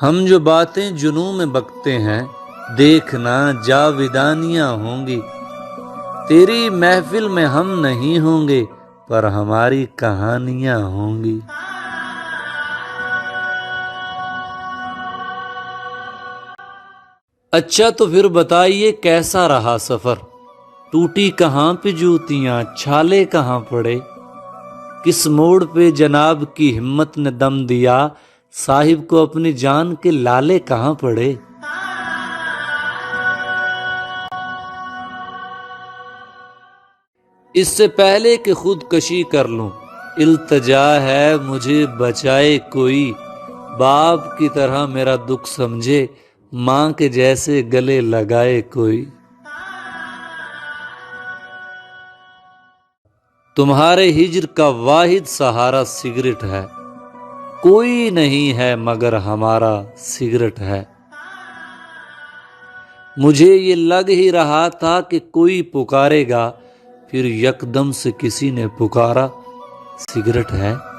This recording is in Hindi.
हम जो बातें जुनून में बकते हैं, देखना जाविदानियां होंगी। तेरी महफिल में हम नहीं होंगे, पर हमारी कहानियां होंगी। अच्छा तो फिर बताइए कैसा रहा सफर। टूटी कहाँ पे जूतियां, छाले कहाँ पड़े। किस मोड़ पे जनाब की हिम्मत ने दम दिया, साहिब को अपनी जान के लाले कहाँ पड़े। इससे पहले कि खुदकशी कर लूं, इल्तजा है मुझे बचाए कोई। बाप की तरह मेरा दुख समझे, माँ के जैसे गले लगाए कोई। तुम्हारे हिज्र का वाहिद सहारा सिगरेट है। कोई नहीं है मगर हमारा सिगरेट है। मुझे ये लग ही रहा था कि कोई पुकारेगा, फिर यकदम से किसी ने पुकारा, सिगरेट है।